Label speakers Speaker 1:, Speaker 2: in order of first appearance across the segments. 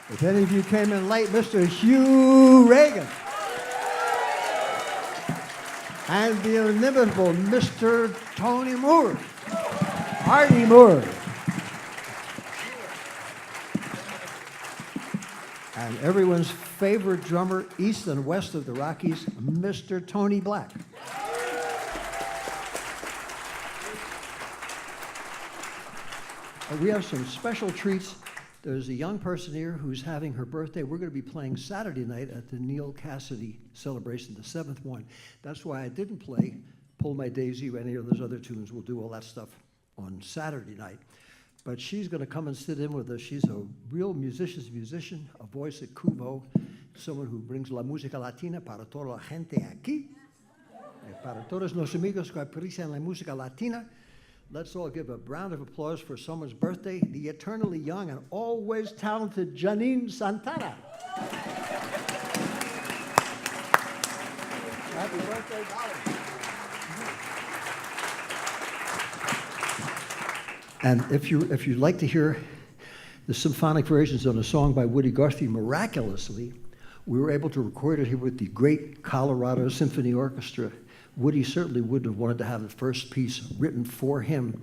Speaker 1: If any of you came in late, Mr. Hugh Reagan. And the inimitable Mr. Tony Moore. Artie Moore. And everyone's favorite drummer, east and west of the Rockies, Mr. Tony Black. We have some special treats. There's a young person here who's having her birthday. We're going to be playing Saturday night at the Neil Cassidy celebration, the 7th one. That's why I didn't play Pull My Daisy or any of those other tunes. We'll do all that stuff on Saturday night. But she's going to come and sit in with us. She's a real musician's musician, a voice at Cubo, someone who brings la música latina para toda la gente aquí, para todos los amigos que aprecian la música latina. Let's all give a round of applause for someone's birthday, the eternally young and always talented Janine Santana. Happy birthday, darling. And if you'd like to hear the symphonic versions on a song by Woody Guthrie, miraculously, we were able to record it here with the great Colorado Symphony Orchestra. Woody certainly wouldn't have wanted to have the first piece written for him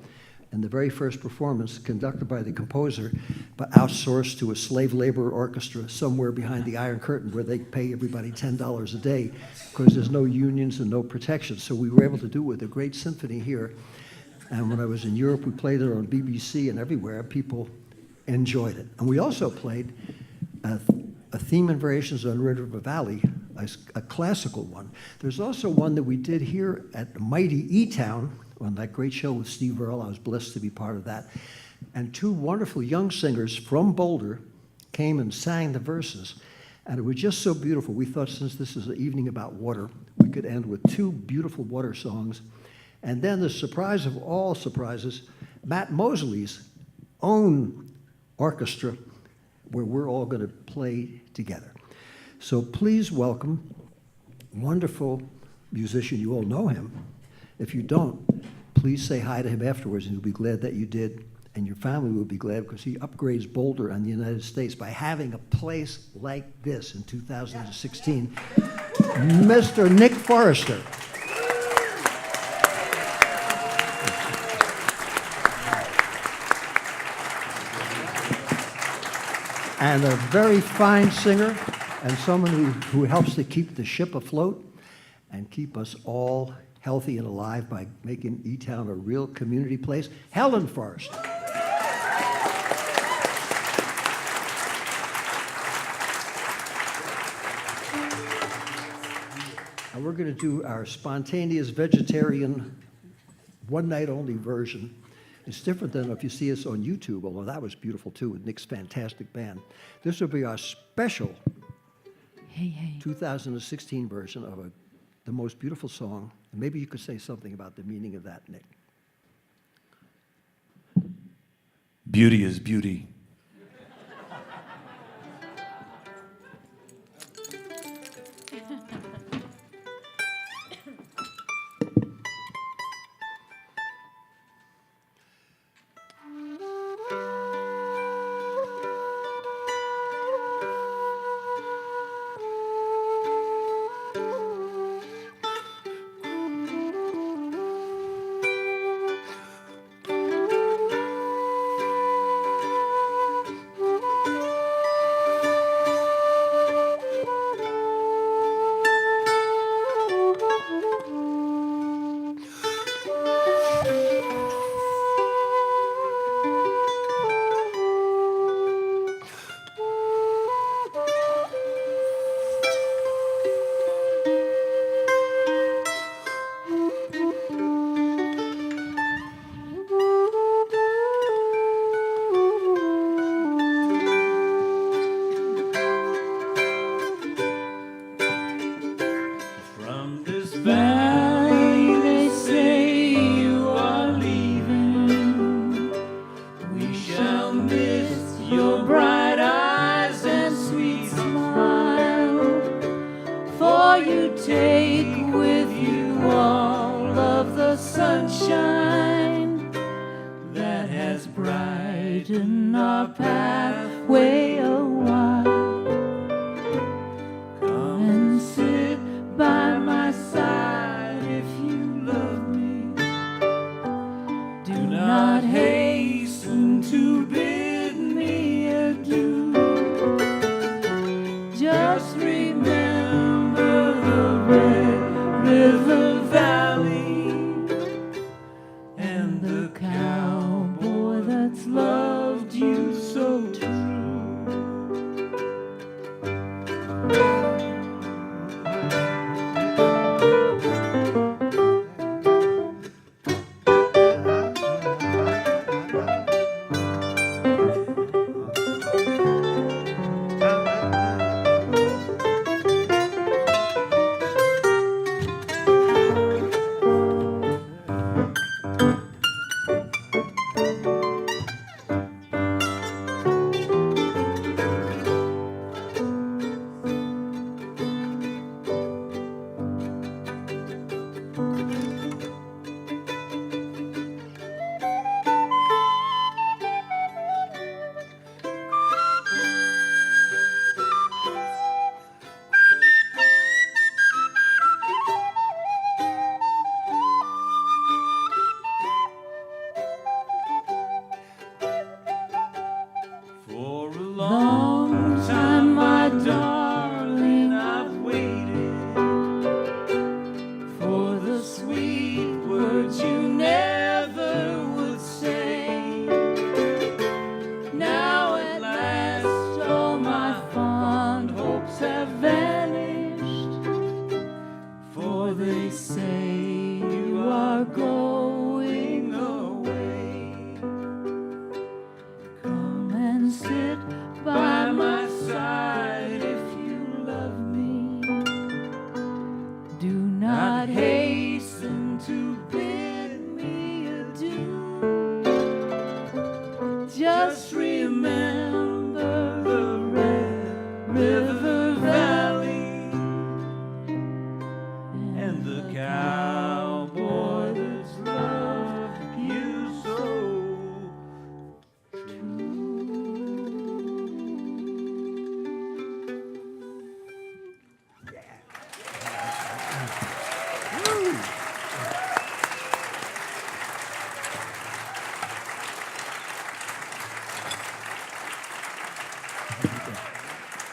Speaker 1: and the very first performance conducted by the composer, but outsourced to a slave labor orchestra somewhere behind the Iron Curtain where they pay everybody $10 a day because there's no unions and no protection. So we were able to do it with a great symphony here. And when I was in Europe, we played it on BBC and everywhere. People enjoyed it. And we also played a theme and variations on River Valley, a classical one. There's also one that we did here at the mighty eTown on that great show with Steve Earle. I was blessed to be part of that. And two wonderful young singers from Boulder came and sang the verses. And it was just so beautiful. We thought since this is an evening about water, we could end with two beautiful water songs. And then the surprise of all surprises, Matt Mosley's own orchestra, where we're all going to play together. So please welcome wonderful musician. You all know him. If you don't, please say hi to him afterwards, and you'll be glad that you did. And your family will be glad because he upgrades Boulder and the United States by having a place like this in 2016. Mr. Nick Forrester. And a very fine singer and someone who helps to keep the ship afloat and keep us all healthy and alive by making eTown a real community place, Helen Forrester. And we're going to do our spontaneous vegetarian one-night-only version. It's different than if you see us on YouTube, although that was beautiful too with Nick's fantastic band. This will be our special 2016 version of the most beautiful song. And maybe you could say something about the meaning of that, Nick.
Speaker 2: Beauty is beauty.
Speaker 3: Valley, they say you are leaving. We shall miss your bright eyes and sweet smile, for you take with you all of the sunshine that has brightened our pathway a while.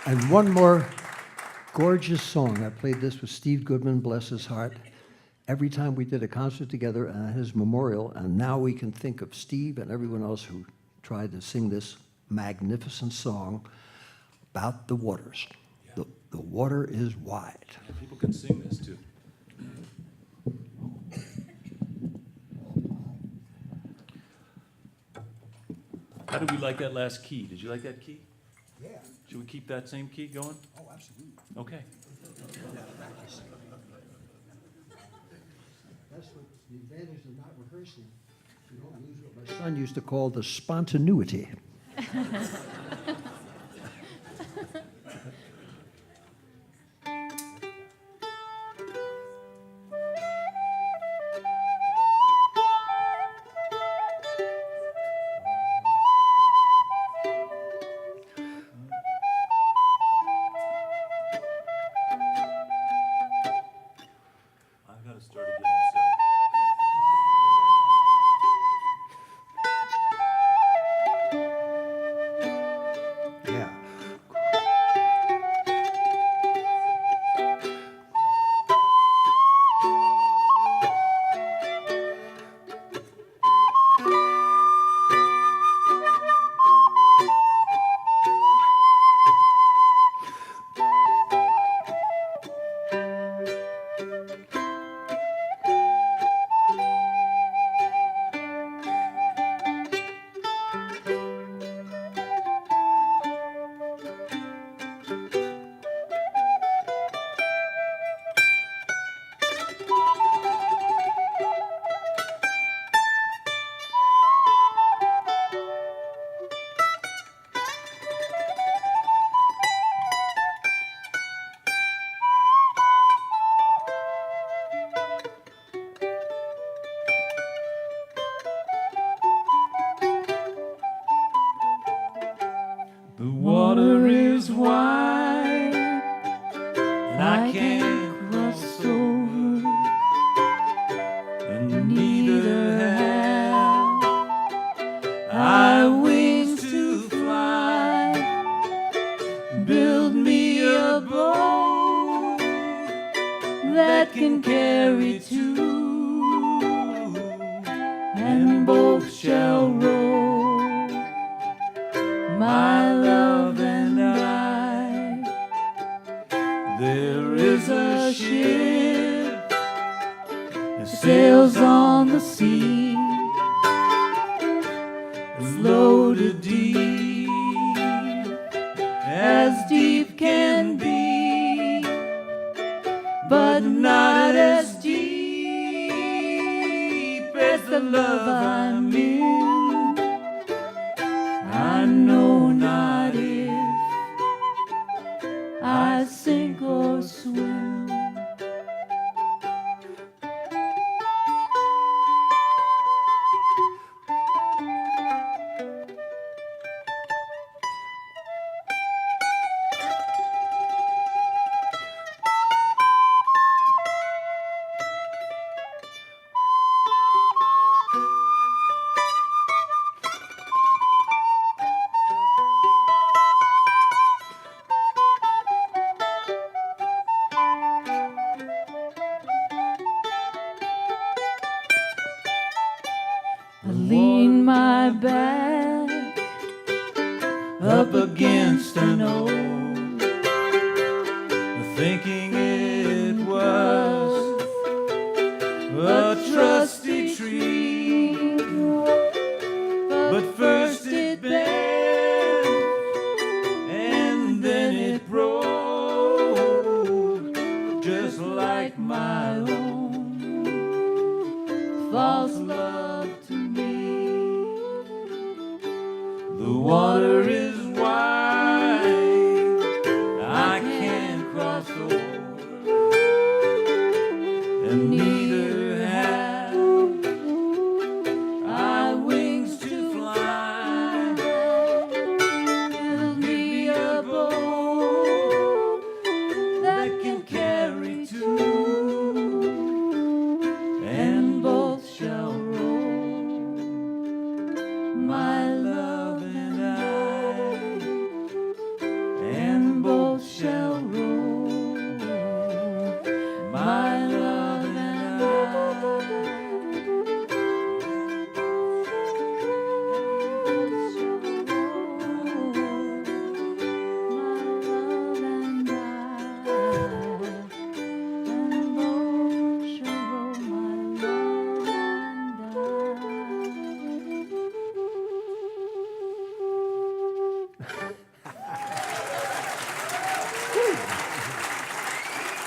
Speaker 1: And one more gorgeous song. I played this with Steve Goodman, bless his heart, every time we did a concert together at his memorial, and now we can think of Steve and everyone else who tried to sing this magnificent song about the waters. The water is wide.
Speaker 2: Yeah, people can sing this too. How did we like that last key? Did you like that key?
Speaker 1: Yeah.
Speaker 2: Should we keep that same key going?
Speaker 1: Oh, absolutely.
Speaker 2: Okay.
Speaker 1: That's what the advantage of not rehearsing. You don't lose what my son used to call the spontaneity.
Speaker 2: I gotta start again. So.
Speaker 1: Yeah.
Speaker 3: The water is wide, and I can't cross over, and neither have I wings to fly. Build me a boat that can carry two, and both shall row. My love and I, there is a ship that sails on the sea, as loaded deep as deep can be, but not as deep as the love I'm in. I know not if I sink or swim. I lean my back up against an oak, thinking it was a trusty tree, but first it bent and then it broke, just like my own false love to me. The water is wide, I can't cross over, and neither have I wings to fly. Build me a boat that can carry two,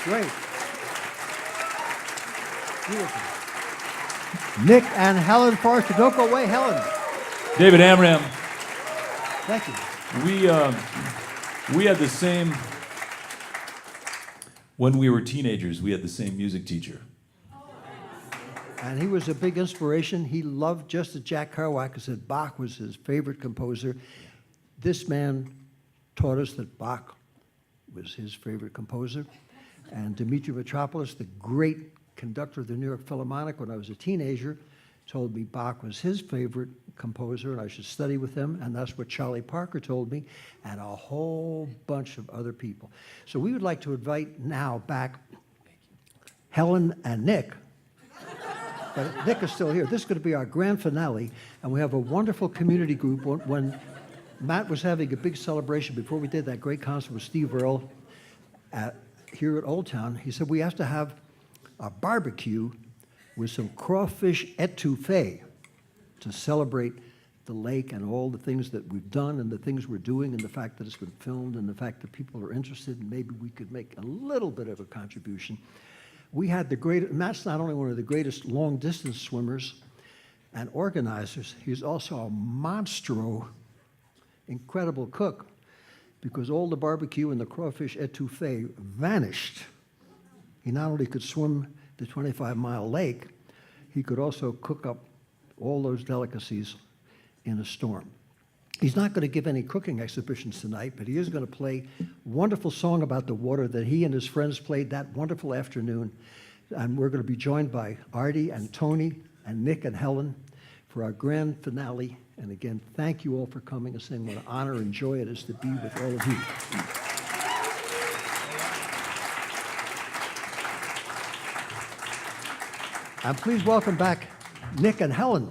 Speaker 1: Great. Beautiful. Nick and Helen Forrester. Don't go away, Helen.
Speaker 2: David Amram,
Speaker 1: Thank you.
Speaker 2: we had the same, when we were teenagers, we had the same music teacher.
Speaker 1: And he was a big inspiration. He loved, just as Jack Kerouac said, Bach was his favorite composer. This man taught us that Bach was his favorite composer. And Dmitri Mitropoulos, the great conductor of the New York Philharmonic when I was a teenager, told me Bach was his favorite composer and I should study with him. And that's what Charlie Parker told me, and a whole bunch of other people. So we would like to invite now back Helen and Nick. But Nick is still here. This is going to be our grand finale, and we have a wonderful community group. When Matt was having a big celebration before we did that great concert with Steve Earle here at Old Town, he said we have to have a barbecue with some crawfish etouffee to celebrate the lake and all the things that we've done and the things we're doing and the fact that it's been filmed and the fact that people are interested and maybe we could make a little bit of a contribution. We had the greatest, Matt's not only one of the greatest long-distance swimmers and organizers, he's also a monstro, incredible cook, because all the barbecue and the crawfish etouffee vanished. He not only could swim the 25-mile lake, he could also cook up all those delicacies in a storm. He's not going to give any cooking exhibitions tonight, but he is going to play a wonderful song about the water that he and his friends played that wonderful afternoon. And we're going to be joined by Artie and Tony and Nick and Helen for our grand finale. And again, thank you all for coming and saying what an honor and joy it is to be with all of you. And please welcome back Nick and Helen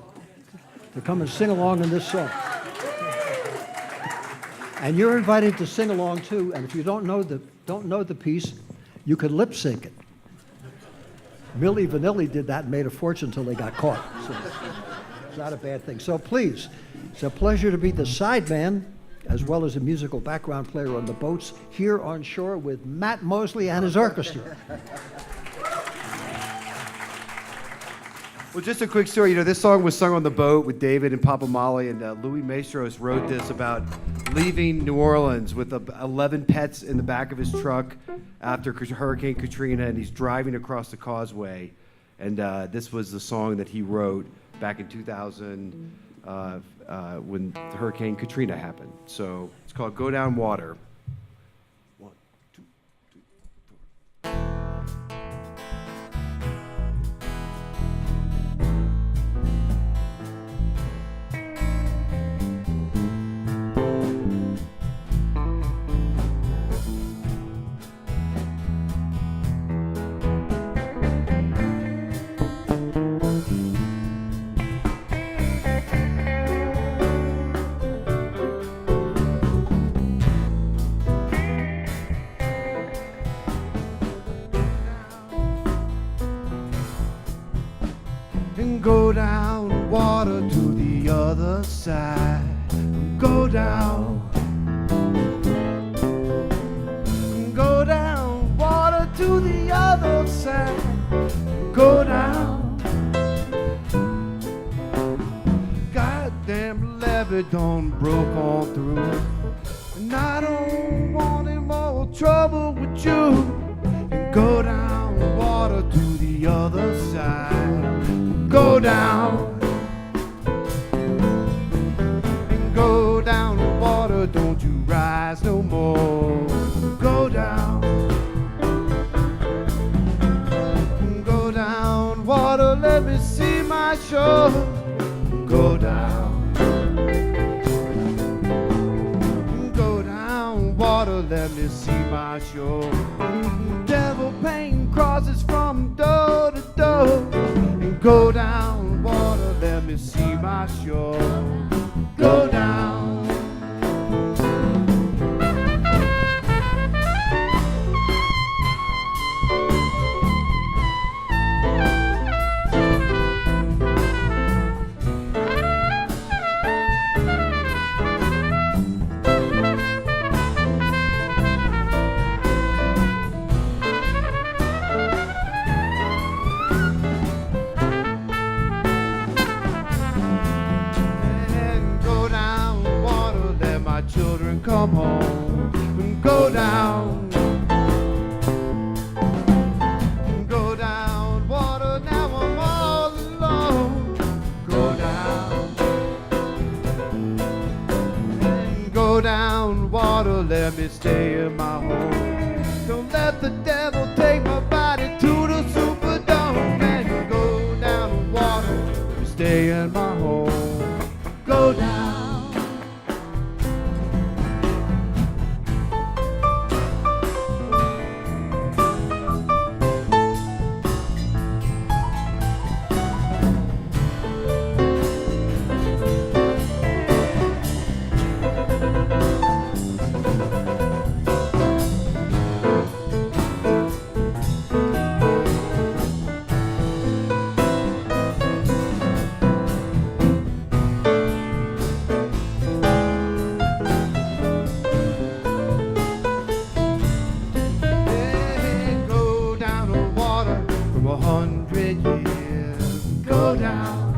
Speaker 1: to come and sing along in this song. And you're invited to sing along too. And if you don't know the piece, you can lip sync it. Milli Vanilli did that and made a fortune until they got caught. So it's not a bad thing. So please, it's a pleasure to be the sideman as well as a musical background player on the boats here on shore with Matt Mosley and his orchestra.
Speaker 4: Well, just a quick story. You know, this song was sung on the boat with David and Papa Molly, and Louis Maestros wrote this about leaving New Orleans with 11 pets in the back of his truck after Hurricane Katrina, and he's driving across the causeway. And this was the song that he wrote back in 2000 when Hurricane Katrina happened. So it's called Go Down Water. Go down water to the other side. Go down. Go down water to the other side. Go down. Goddamn levee done broke on through. And I don't want any more trouble with you. Go down water to the other side. Go down, and go down the water, don't you rise no more. Go down, and go down water, let me see my shore. Go down, and go down water, let me see my shore. Devil pain crosses from door to door. Go down, water, let me see my shore. Go down. down. Go down, water, now I'm all alone. Go down. Go down, water, let me stay in my home. Don't let the devil take my body to the Superdome. And go down, water, let me stay in my home. Go down. Go down to water from 100 years. Go down.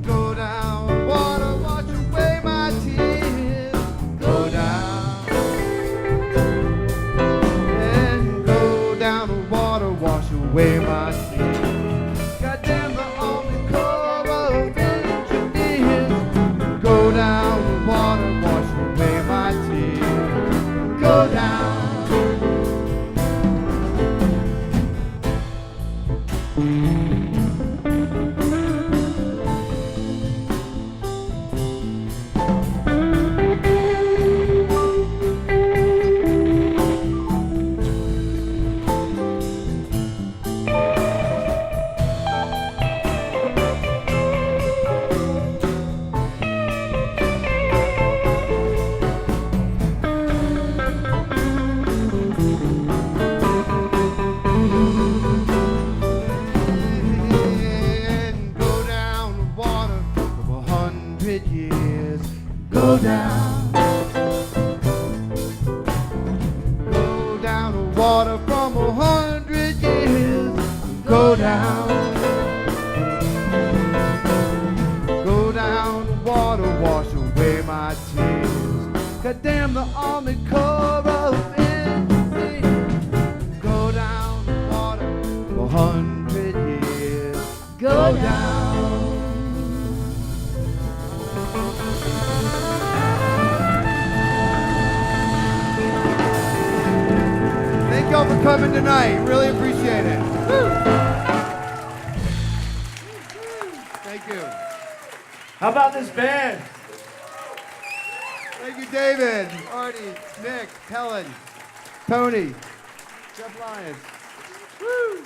Speaker 4: Go down, water, wash away my tears. Go down. And go down to water, wash away my tears. Goddamn the Army Corps of Engineers. Go down to water, wash away my tears. Go down. And go down to water from 100 years. Go down. Go down to water from 100 years. Go down. Go down to water, wash away my tears. Goddamn the Army Corps of Engineers. Go down to water for 100 years. Go down. Thank y'all for coming tonight. Really appreciate it. Woo. Thank you.
Speaker 3: How about this band?
Speaker 4: Thank you, David, Artie, Nick, Helen, Tony, Jeff Lyons. Woo.